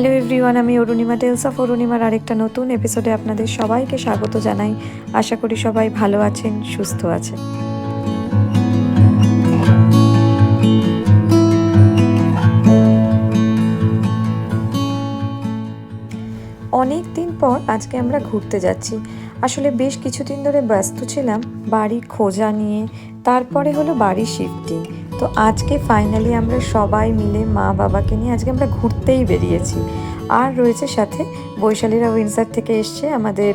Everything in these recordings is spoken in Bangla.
হ্যালো এভরিওয়ান, আমি অরুণিমা টেলস অফ অরুণিমার আরেকটা নতুন এপিসোডে আপনাদের সবাইকে স্বাগত জানাই। আশা করি সবাই ভালো আছেন, সুস্থ আছেন। অনেক দিন পর আজকে আমরা ঘুরতে যাচ্ছি। আসলে বেশ কিছুদিন ধরে ব্যস্ত ছিলাম বাড়ি খোঁজা নিয়ে, তারপরে হলো বাড়ি শিফটিং। তো আজকে ফাইনালি আমরা সবাই মিলে মা বাবাকে নিয়ে আজকে আমরা ঘুরতেই বেরিয়েছি। আর রয়েছে সাথে বৈশালীরা উইন্ডসর থেকে এসছে আমাদের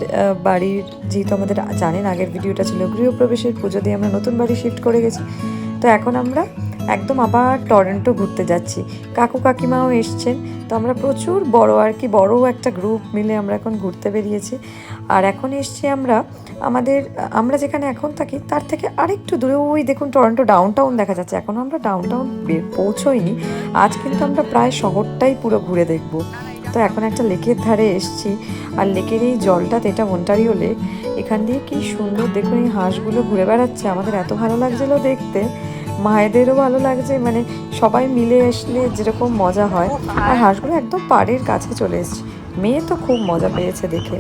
বাড়ির, যেহেতু আমাদের জানেন আগের ভিডিওটা ছিল গৃহপ্রবেশের পুজো দিয়ে আমরা নতুন বাড়ি শিফট করে গেছি। তো এখন আমরা একদম আবার টরন্টো ঘুরতে যাচ্ছি। কাকু কাকিমাও এসছেন। তো আমরা প্রচুর বড় একটা গ্রুপ মিলে আমরা এখন ঘুরতে বেরিয়েছি। আর এখন এসছি আমরা যেখানে এখন থাকি তার থেকে আরেকটু দূরে, ওই দেখুন টরন্টো ডাউনটাউন দেখা যাচ্ছে। এখনও আমরা ডাউনটাউন পৌঁছোইনি। আজ কিন্তু আমরা প্রায় শহরটাই পুরো ঘুরে দেখব। তো এখন একটা লেকের ধারে এসছি, আর লেকের এই জলটাতে, এটা অন্টারিও লেক, এখান দিয়ে কি সুন্দর দেখুন এই হাঁসগুলো ঘুরে বেড়াচ্ছে। আমাদের এত ভালো লাগছিল দেখতে, মায়েদেরও ভালো লাগছে, মানে সবাই মিলে আসলে যেরকম মজা হয়। আর হাঁসগুলো একদম পাড়ের কাছে চলে এসছে। মেয়ে তো খুব মজা পেয়েছে দেখে।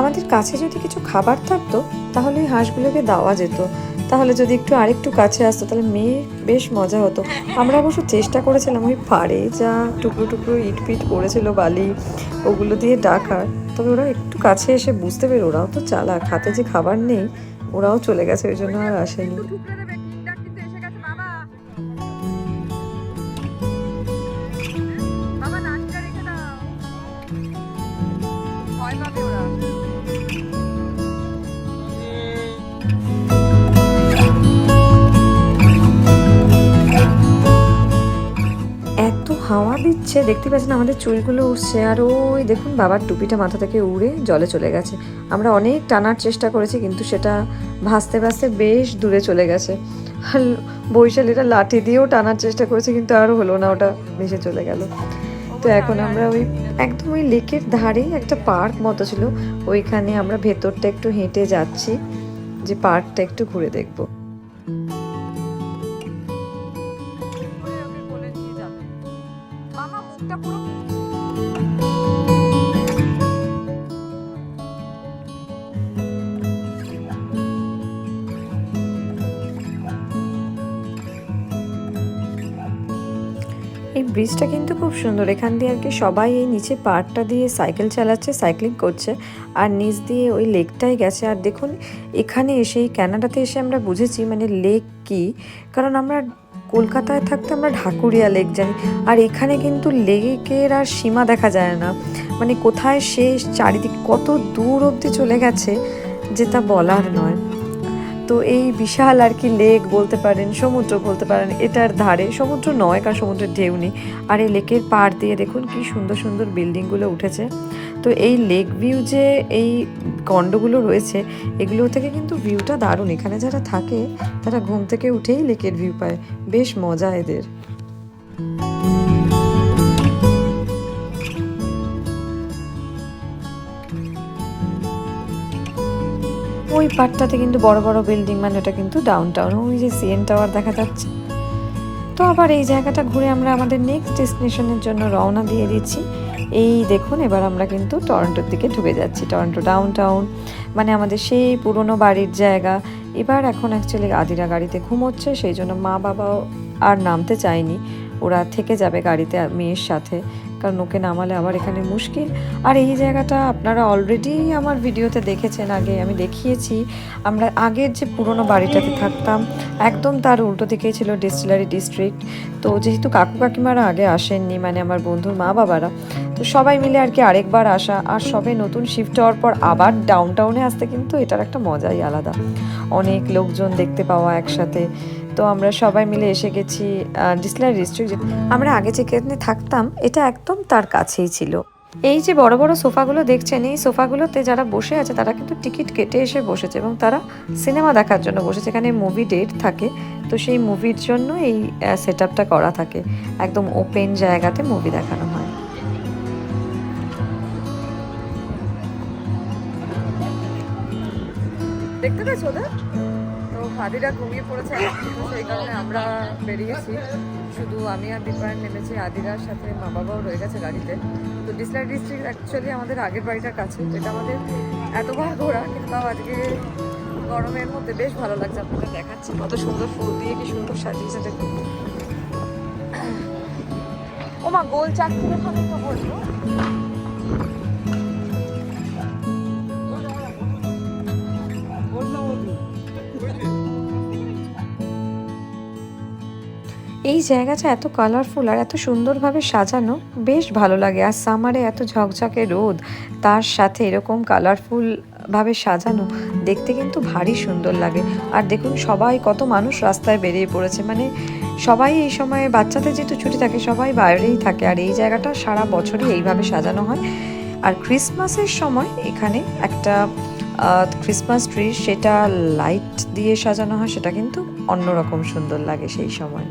আমাদের কাছে যদি কিছু খাবার থাকতো তাহলে এই হাঁসগুলোকে দেওয়া যেত, তাহলে যদি আরেকটু কাছে আসতো তাহলে মেয়ে বেশ মজা হতো। আমরা অবশ্য চেষ্টা করেছিলাম ওই পাড়ে যা টুকরো টুকরো ইট পিট পড়েছিল বালি, ওগুলো দিয়ে ডাকার। তবে ওরা একটু কাছে এসে বুঝতে পেরে, ওরাও তো চালাক, হাতে যে খাবার নেই, ওরাও চলে গেছে, ওই জন্য আর আসেনি। হাওয়া দিচ্ছে, দেখতে পাচ্ছেন আমাদের চুলগুলো উঠছে। আর ওই দেখুন বাবার টুপিটা মাথা থেকে উড়ে জলে চলে গেছে। আমরা অনেক টানার চেষ্টা করেছি, কিন্তু সেটা ভাসতে ভাসতে বেশ দূরে চলে গেছে। আর বৈশালীরা লাঠি দিয়েও টানার চেষ্টা করেছে, কিন্তু আর হলো না, ওটা ভেসে চলে গেল। তো এখন আমরা একদম ওই লেকের ধারেই একটা পার্ক মতো ছিল, ওইখানে আমরা ভেতরটা একটু হেঁটে যাচ্ছি, যে পার্কটা একটু ঘুরে দেখবো। এই ব্রিজটা কিন্তু খুব সুন্দর। এখান দিয়ে আর কি সবাই এই নিচে পার্কটা দিয়ে সাইকেল চালাচ্ছে, সাইক্লিং করছে, আর নিচ দিয়ে ওই লেকটাই গেছে। আর দেখুন এখানে এসে, ক্যানাডাতে এসে আমরা বুঝেছি মানে লেক কি। কারণ আমরা কলকাতায় থাকতে আমরা ঢাকুরিয়া লেক জানি, আর এখানে কিন্তু লেকের আর সীমা দেখা যায় না, মানে কোথায় শেষ, চারিদিক কত দূর অবধি চলে গেছে যে তা বলার নয়। তো এই বিশাল আর কি লেক বলতে পারেন, সমুদ্র বলতে পারেন, এটার ধারে সমুদ্র নয় কারণ সমুদ্রের ঢেউ নেই। আর এই লেকের পাড় দিয়ে দেখুন কি সুন্দর সুন্দর বিল্ডিংগুলো উঠেছে। তো এই লেক ভিউ যে এই কন্ডোগুলো রয়েছে, এগুলো থেকে কিন্তু ভিউটা দারুণ। এখানে যারা থাকে তারা ঘুম থেকে উঠেই লেকের ভিউ পায়, বেশ মজা এদের। ওই পার্টটাতে কিন্তু বড় বড় বিল্ডিং, মানে ওটা কিন্তু ডাউনটাউন, ওই যে সিএন টাওয়ার দেখা যাচ্ছে। তো আবার এই জায়গাটা ঘুরে আমরা আমাদের নেক্সট ডেস্টিনেশনের জন্য রওনা দিয়ে দিচ্ছি। এই দেখুন এবার আমরা কিন্তু টরন্টোর দিকে ঢুকে যাচ্ছি। টরন্টো ডাউনটাউন মানে আমাদের সেই পুরনো বাড়ির জায়গা। এবার এখন অ্যাকচুয়ালি আদিরা গাড়িতে ঘুমোচ্ছে, সেই জন্য মা বাবাও আর নামতে চায়নি, ওরা থেকে যাবে গাড়িতে মেয়ের সাথে, কারণ ওকে নামালে আবার এখানে মুশকিল। আর এই জায়গাটা আপনারা অলরেডি আমার ভিডিওতে দেখেছেন, আগে আমি দেখিয়েছি। আমরা আগের যে পুরনো বাড়িটাতে থাকতাম একদম তার উল্টো দিকেই ছিল ডিস্টিলারি ডিস্ট্রিক্ট। তো যেহেতু কাকু কাকিমারা আগে আসেননি, মানে আমার বন্ধুর মা বাবারা, তো সবাই মিলে আর কি আরেকবার আসা, আর সবে নতুন শিফট হওয়ার পর আবার ডাউনটাউনে আসতে কিন্তু এটার একটা মজাই আলাদা, অনেক লোকজন দেখতে পাওয়া একসাথে। তো আমরা সবাই মিলে এসে গেছি ডিসলার ডিস্ট্রিক্ট। আমরা আগে যেখানে থাকতাম এটা একদম তার কাছেই ছিল। এই যে বড় বড় সোফাগুলো দেখছেন, এই সোফাগুলোতে যারা বসে আছে তারা কিন্তু টিকিট কেটে এসে বসেছে এবং তারা সিনেমা দেখার জন্য বসেছে। এখানে মুভি ডেট থাকে, তো সেই মুভির জন্য এই সেট আপটা করা থাকে। একদম ওপেন জায়গাতে মুভি দেখানো হয়। দেখতে পেয়েছো ওদের? তো আদিরা ঘুমিয়ে পড়েছে, সেই কারণে আমরা বেরিয়েছি। শুধু আমি আর দীপায়ন নেমেছি, আদিরার সাথে মা বাবাও রয়ে গেছে গাড়িতে। তো ডিসলার ডিস্ট্রিক্ট অ্যাকচুয়ালি আমাদের আগের বাড়িটার কাছে, যেটা আমাদের এতবার ঘোরা, কিন্তু তাও আজকে গরমের মধ্যে বেশ ভালো লাগছে। আপনাদের দেখাচ্ছি কত সুন্দর ফুল দিয়ে কি সুন্দর সাজিয়েছে দেখুন। ও মা, গোল চাকরি দেখানো তো বলবো। এই জায়গাটা এত কালারফুল আর এত সুন্দরভাবে সাজানো, বেশ ভালো লাগে। আর সামারে এত ঝকঝকে রোদ, তার সাথে এরকম কালারফুলভাবে সাজানো দেখতে কিন্তু ভারী সুন্দর লাগে। আর দেখুন সবাই, কত মানুষ রাস্তায় বেরিয়ে পড়েছে, মানে সবাই এই সময়ে, বাচ্চাদের যেহেতু ছুটি থাকে সবাই বাইরেই থাকে। আর এই জায়গাটা সারা বছরই এইভাবে সাজানো হয়। আর ক্রিসমাসের সময় এখানে একটা ক্রিসমাস ট্রি, সেটা লাইট দিয়ে সাজানো হয়, সেটা কিন্তু অন্যরকম সুন্দর লাগে সেই সময়।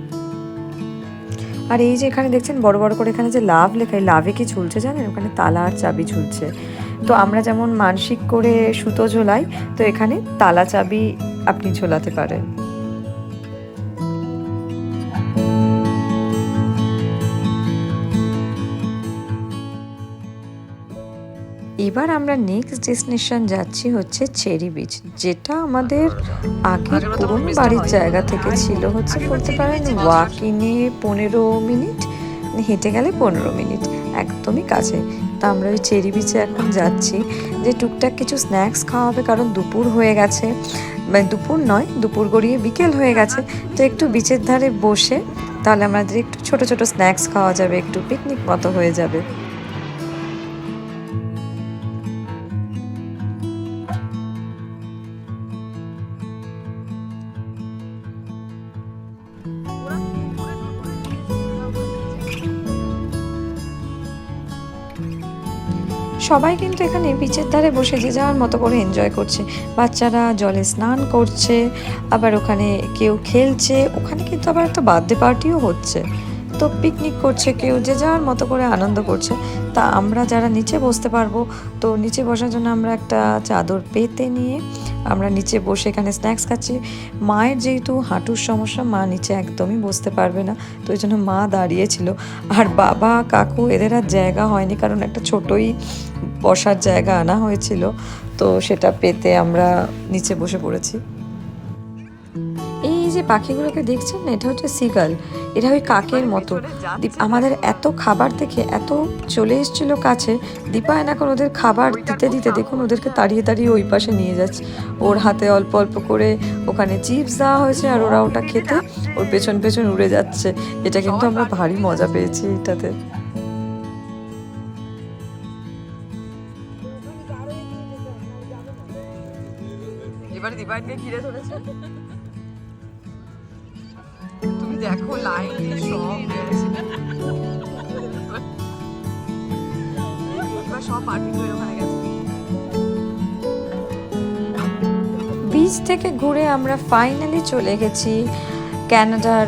আর এই যে এখানে দেখছেন বড় বড় করে এখানে যে লাভ লেখা, এই লাভে কি ঝুলছে জানেন? ওখানে তালা আর চাবি ঝুলছে। তো আমরা যেমন মানসিক করে সুতো ঝোলাই, তো এখানে তালা চাবি আপনি ঝোলাতে পারেন। এবার আমরা নেক্সট ডেস্টিনেশন যাচ্ছি হচ্ছে চেরি বিচ, যেটা আমাদের আগের পুরনো বাড়ির জায়গা থেকে ছিল হচ্ছে বলতে পারেন ওয়াকিংয়ে 15 মিনিট, হেঁটে গেলে 15 মিনিট, একদমই কাছে। তা আমরা ওই চেরি বিচে এখন যাচ্ছি, যে টুকটাক কিছু স্ন্যাক্স খাওয়া হবে, কারণ দুপুর হয়ে গেছে, মানে দুপুর নয়, দুপুর গড়িয়ে বিকেল হয়ে গেছে। তো একটু বিচের ধারে বসে তাহলে আমাদের একটু ছোট ছোট স্ন্যাক্স খাওয়া যাবে, একটু পিকনিক মতো হয়ে যাবে। সবাই কিন্তু এখানে বিচের ধারে বসে যে যার মতো করে এনজয় করছে। বাচ্চারা জলে স্নান করছে, আবার ওখানে কেউ খেলছে, ওখানে কিন্তু আবার একটা বার্থডে পার্টিও হচ্ছে। তো পিকনিক করছে, কেউ যে যার মতো করে আনন্দ করছে। তা আমরা যারা নিচে বসতে পারবো, তো নিচে বসার জন্য আমরা একটা চাদর পেতে নিয়ে আমরা নিচে বসে এখানে স্ন্যাক্স খাচ্ছি। মায়ের যেহেতু হাঁটুর সমস্যা, মা নিচে একদমই বসতে পারবে না, তো ওই জন্য মা দাঁড়িয়েছিল। আর বাবা কাকু এদের আর জায়গা হয়নি, কারণ একটা ছোটই বসার জায়গা আনা হয়েছিল, তো সেটা পেতে আমরা নিচে বসে পড়েছি। এই যে পাখিগুলোকে দেখছেন না, এটা হচ্ছে সিগাল, এরা ওই কাকের মতো। আমাদের এত খাবার দেখে এত চলে এসেছিল কাছে, দীপায়ন এখন ওদের খাবার দিতে দিতে দেখুন ওদেরকে তাড়িয়ে তাড়িয়ে ওই পাশে নিয়ে যাচ্ছে। ওর হাতে অল্প অল্প করে ওখানে চিপস দেওয়া হয়েছে, আর ওরা ওটা খেতে ওর পেছন পেছন উড়ে যাচ্ছে। এটা কিন্তু আমরা ভারী মজা পেয়েছি এটাতে। এবারে দীপায়নকে ঘিরে ধরেছে, তুমি দেখো লাইন সব সব পার্টি করে ওখানে গেছে। বিচ থেকে ঘুরে আমরা ফাইনালি চলে গেছি কানাডার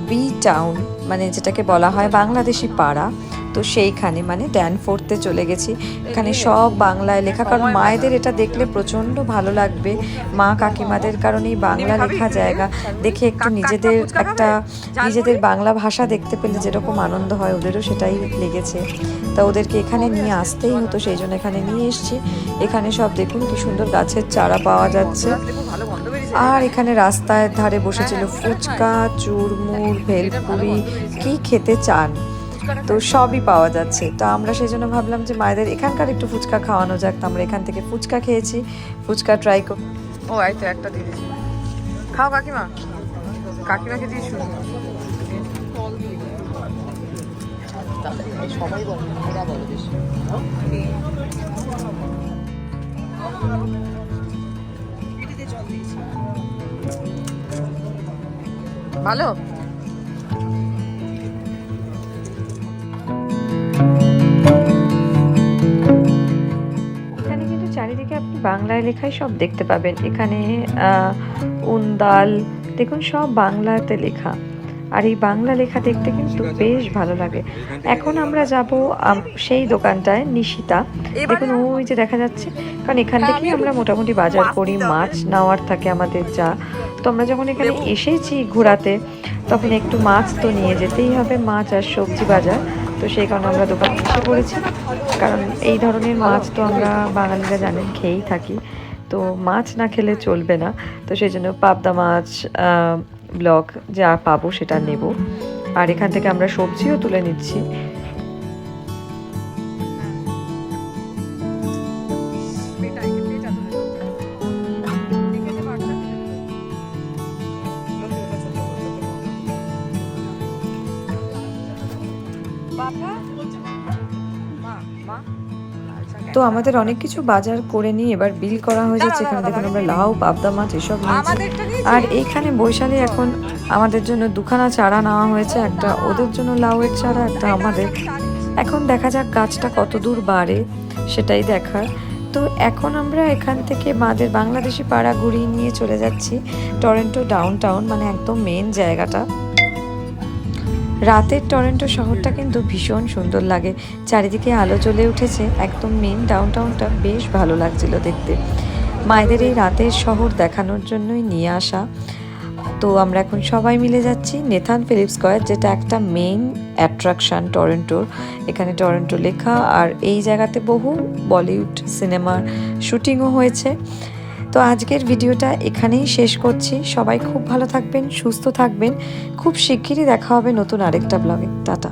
বি টাউন, মানে যেটাকে বলা হয় বাংলাদেশি পাড়া। তো সেইখানে মানে ড্যানফোর্থে চলে গেছি। এখানে সব বাংলায় লেখা, কারণ মায়েদের এটা দেখলে প্রচণ্ড ভালো লাগবে, মা কাকিমাদের, কারণ এই বাংলা লেখা জায়গা দেখে একটু নিজেদের বাংলা ভাষা দেখতে পেলে যেরকম আনন্দ হয়, ওদেরও সেটাই লেগেছে। তা ওদেরকে এখানে নিয়ে আসতেই হতো, সেই জন্য এখানে নিয়ে এসেছি। এখানে সব দেখুন কি সুন্দর গাছের চারা পাওয়া যাচ্ছে। আর এখানে রাস্তায় ধারে বসেছিল ফুচকা, চুরমুর, ভেলপুরি, কি খেতে চান, তো সবই পাওয়া যাচ্ছে। তো আমরা সেই জন্য ভাবলাম যে মায়েদের এখানকার একটু ফুচকা খাওয়ানো যাক। তো আমরা এখান থেকে ফুচকা খেয়েছি, ফুচকা ট্রাই কর। ও এই তো একটা দিয়ে দিয়েছি, খাও কাকিমা, কাকিমাকে দিয়ে শুরু। সবাই বলে, ওরা বলে বেশি। ভালো। এখানে কিন্তু চারিদিকে আপনি বাংলায় লেখাই সব দেখতে পাবেন। এখানে উন্দাল দেখুন সব বাংলাতে লেখা, আর এই বাংলা লেখা দেখতে কিন্তু বেশ ভালো লাগে। এখন আমরা যাব সেই দোকানটায়, নিশিতা। দেখুন ওই যে দেখা যাচ্ছে, কারণ এখান থেকেই আমরা মোটামুটি বাজার করি, মাছ নেওয়ার থাকে আমাদের যা। তো আমরা যখন এখানে এসেছি ঘোরাতে, তখন একটু মাছ তো নিয়ে যেতেই হবে, মাছ আর সবজি বাজার। তো সেই কারণে আমরা দোকানে এসে পড়েছি, কারণ এই ধরনের মাছ তো আমরা বাঙালিরা জানেন খেয়েই থাকি, তো মাছ না খেলে চলবে না। তো সেই জন্য পাবদা মাছ ব্লক যা পাবো সেটা নেব, আর এখান থেকে আমরা সবজিও তুলে নিচ্ছি। তো আমাদের অনেক কিছু বাজার করে নিয়ে এবার বিল করা হয়ে যাচ্ছে। এখানে দেখুন আমরা লাউ, পাবদা মাছ এসব নিয়েছি। আর এইখানে বৈশালী এখন আমাদের জন্য দুখানা চারা নেওয়া হয়েছে, একটা ওদের জন্য লাউয়ের চারা, একটা আমাদের। এখন দেখা যাক গাছটা কত দূর বাড়ে, সেটাই দেখার। তো এখন আমরা এখান থেকে আমাদের বাংলাদেশি পাড়া ঘুরিয়ে নিয়ে চলে যাচ্ছি টরন্টো ডাউন টাউন, মানে একদম মেন জায়গাটা। রাতের টরন্টো শহরটা কিন্তু ভীষণ সুন্দর লাগে, চারিদিকে আলো জ্বলে উঠেছে, একদম মেন ডাউনটাউনটা বেশ ভালো লাগছিল দেখতে। মায়েদের এই রাতের শহর দেখানোর জন্যই নিয়ে আসা। তো আমরা এখন সবাই মিলে যাচ্ছি নেথান ফিলিপ স্কয়ার, যেটা একটা মেইন অ্যাট্রাকশান টরন্টোর। এখানে টরন্টো লেখা, আর এই জায়গাতে বহু বলিউড সিনেমার শুটিংও হয়েছে। তো আজকের ভিডিওটা এখানেই শেষ করছি। সবাই খুব ভালো থাকবেন, সুস্থ থাকবেন। খুব শিগগিরই দেখা হবে নতুন আরেকটা ব্লগে। টাটা।